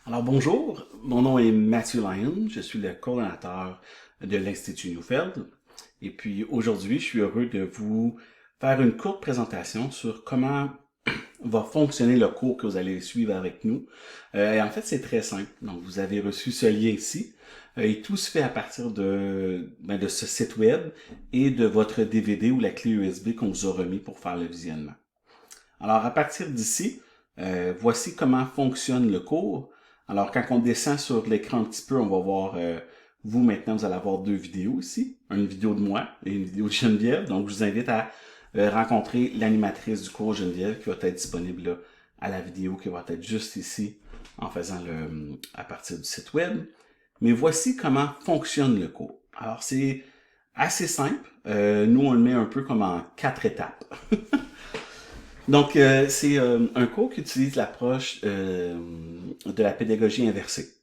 Alors bonjour, mon nom est Matthew Lyon, je suis le coordonnateur de l'Institut Neufeld. Et puis aujourd'hui, je suis heureux de vous faire une courte présentation sur comment va fonctionner le cours que vous allez suivre avec nous. Et en fait, c'est très simple. Donc, vous avez reçu ce lien ici. Et tout se fait à partir de ce site web et de votre DVD ou la clé USB qu'on vous a remis pour faire le visionnement. Alors, à partir d'ici, voici comment fonctionne le cours. Alors, quand on descend sur l'écran un petit peu, on va voir, vous maintenant, vous allez avoir deux vidéos ici. Une vidéo de moi et une vidéo de Geneviève. Donc, je vous invite à rencontrer l'animatrice du cours Geneviève qui va être disponible là, à la vidéo qui va être juste ici en faisant à partir du site web. Mais voici comment fonctionne le cours. Alors, c'est assez simple. Nous, on le met un peu comme en 4 étapes. Donc, c'est un cours qui utilise l'approche de la pédagogie inversée.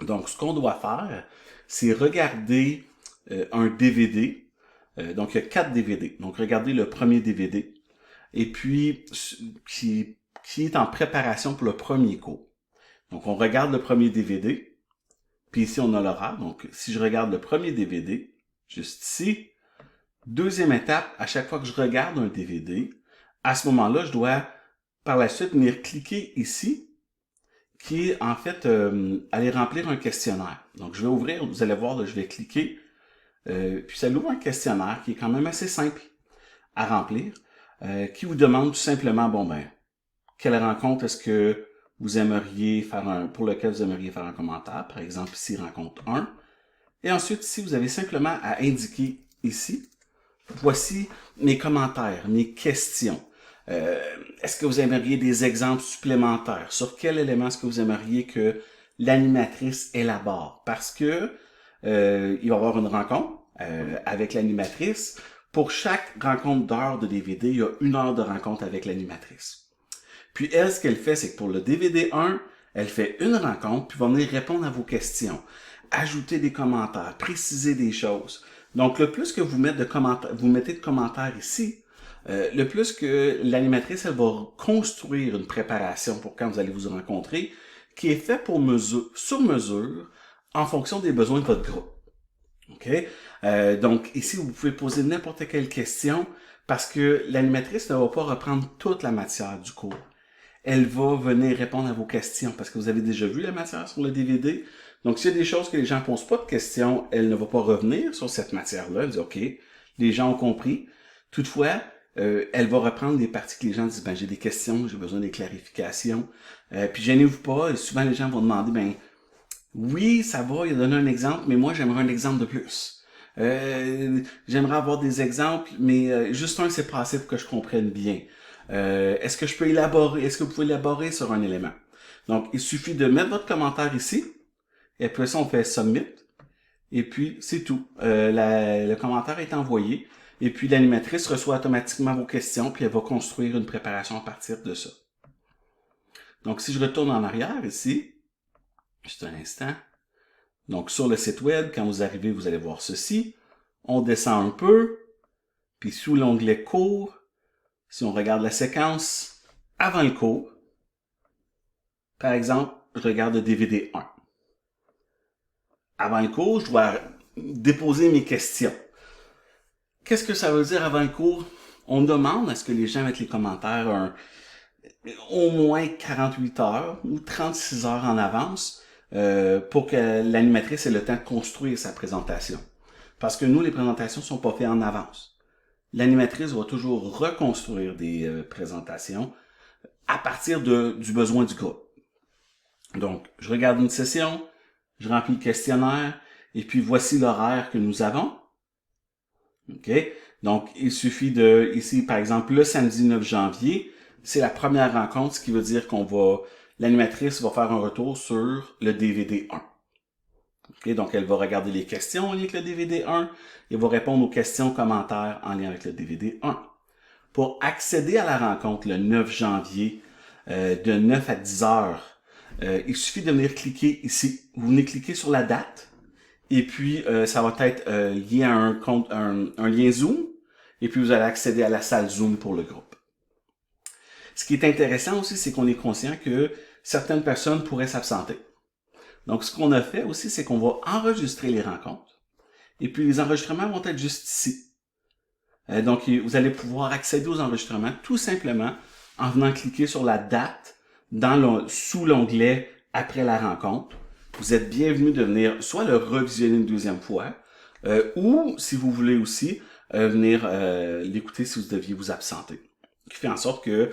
Donc, ce qu'on doit faire, c'est regarder un DVD. Donc, il y a 4 DVD. Donc, regardez le premier DVD. Et puis, qui est en préparation pour le premier cours. Donc, on regarde le premier DVD. Puis ici, on a l'horaire. Donc, si je regarde le premier DVD, juste ici, deuxième étape, à chaque fois que je regarde un DVD, à ce moment-là, je dois par la suite venir cliquer ici, qui est en fait aller remplir un questionnaire. Donc je vais ouvrir, vous allez voir, là, je vais cliquer, puis ça ouvre un questionnaire qui est quand même assez simple à remplir, qui vous demande tout simplement, bon ben, quelle rencontre est-ce que vous aimeriez faire pour lequel vous aimeriez faire un commentaire, par exemple ici rencontre 1. Et ensuite ici, vous avez simplement à indiquer ici, voici mes commentaires, mes questions. Est-ce que vous aimeriez des exemples supplémentaires? Sur quel élément est-ce que vous aimeriez que l'animatrice élabore? Parce que il va y avoir une rencontre avec l'animatrice. Pour chaque rencontre d'heure de DVD, il y a 1 heure de rencontre avec l'animatrice. Puis elle, ce qu'elle fait, c'est que pour le DVD 1, elle fait une rencontre, puis va venir répondre à vos questions, ajouter des commentaires, préciser des choses. Donc, le plus que vous mettez de commentaires ici, le plus que l'animatrice, elle va construire une préparation pour quand vous allez vous rencontrer, qui est fait sur mesure, en fonction des besoins de votre groupe. OK? Donc, ici, vous pouvez poser n'importe quelle question, parce que l'animatrice ne va pas reprendre toute la matière du cours. Elle va venir répondre à vos questions, parce que vous avez déjà vu la matière sur le DVD. Donc, s'il y a des choses que les gens ne posent pas de questions, elle ne va pas revenir sur cette matière-là. Elle dit, OK, les gens ont compris. Toutefois, elle va reprendre des parties que les gens disent, ben, j'ai des questions, j'ai besoin des clarifications. Puis, gênez-vous pas. Et souvent, les gens vont demander, ben, oui, ça va, il a donné un exemple, mais moi, j'aimerais un exemple de plus. J'aimerais avoir des exemples, mais juste un, c'est pas assez pour que je comprenne bien. Est-ce que je peux élaborer, est-ce que vous pouvez élaborer sur un élément? Donc, il suffit de mettre votre commentaire ici, et après ça, on fait Submit, et puis c'est tout. Le commentaire est envoyé, et puis l'animatrice reçoit automatiquement vos questions, puis elle va construire une préparation à partir de ça. Donc, si je retourne en arrière ici, juste un instant, donc sur le site web, quand vous arrivez, vous allez voir ceci. On descend un peu, puis sous l'onglet cours, si on regarde la séquence avant le cours, par exemple, je regarde le DVD 1. Avant le cours, je dois déposer mes questions. Qu'est-ce que ça veut dire avant le cours? On demande à ce que les gens mettent les commentaires au moins 48 heures ou 36 heures en avance pour que l'animatrice ait le temps de construire sa présentation. Parce que nous, les présentations ne sont pas faites en avance. L'animatrice va toujours reconstruire des présentations à partir du besoin du groupe. Donc, je regarde une session, je remplis le questionnaire, et puis voici l'horaire que nous avons. OK? Donc, il suffit ici, par exemple, le samedi 9 janvier, c'est la première rencontre, ce qui veut dire l'animatrice va faire un retour sur le DVD 1. Okay? Donc, elle va regarder les questions en lien avec le DVD 1 et va répondre aux questions, commentaires en lien avec le DVD 1. Pour accéder à la rencontre le 9 janvier, de 9 à 10 heures, il suffit de venir cliquer ici. Vous venez cliquer sur la date, et puis ça va être lié à un lien Zoom, et puis vous allez accéder à la salle Zoom pour le groupe. Ce qui est intéressant aussi, c'est qu'on est conscient que certaines personnes pourraient s'absenter. Donc, ce qu'on a fait aussi, c'est qu'on va enregistrer les rencontres. Et puis, les enregistrements vont être juste ici. Donc, vous allez pouvoir accéder aux enregistrements tout simplement en venant cliquer sur la date sous l'onglet « Après la rencontre ». Vous êtes bienvenu de venir soit le revisionner une deuxième fois, ou, si vous voulez aussi, venir l'écouter si vous deviez vous absenter. Ce qui fait en sorte que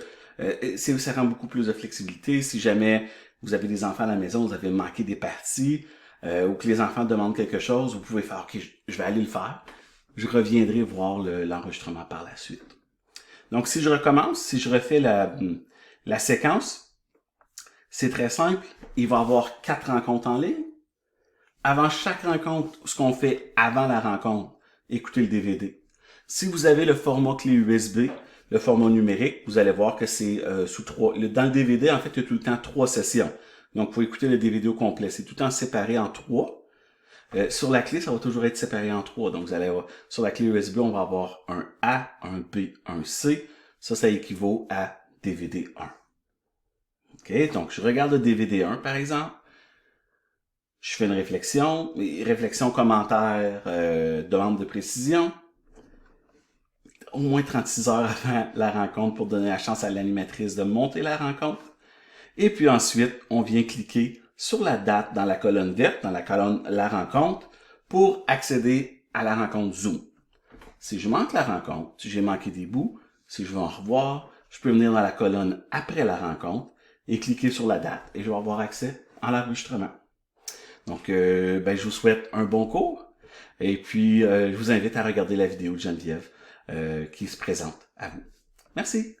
ça rend beaucoup plus de flexibilité. Si jamais vous avez des enfants à la maison, vous avez manqué des parties, ou que les enfants demandent quelque chose, vous pouvez faire « Ok, je vais aller le faire ». Je reviendrai voir l'enregistrement par la suite. Donc, si je recommence, si je refais la séquence, c'est très simple. Il va y avoir 4 rencontres en ligne. Avant chaque rencontre, ce qu'on fait avant la rencontre, écoutez le DVD. Si vous avez le format clé USB, le format numérique, vous allez voir que c'est sous 3. Dans le DVD, en fait, il y a tout le temps 3 sessions. Donc, pour écouter le DVD au complet, c'est tout le temps séparé en 3. Sur la clé, ça va toujours être séparé en 3. Donc, vous allez avoir, sur la clé USB, on va avoir un A, un B, un C. Ça équivaut à DVD 1. OK? Donc, je regarde le DVD 1, par exemple. Je fais une réflexion, commentaire, demande de précision. Au moins 36 heures avant la rencontre pour donner la chance à l'animatrice de monter la rencontre. Et puis ensuite, on vient cliquer sur la date dans la colonne verte, dans la colonne La rencontre, pour accéder à la rencontre Zoom. Si je manque la rencontre, si j'ai manqué des bouts, si je veux en revoir, je peux venir dans la colonne Après la rencontre et cliquer sur la date et je vais avoir accès à l'enregistrement. Donc, je vous souhaite un bon cours et puis je vous invite à regarder la vidéo de Geneviève qui se présente à vous. Merci!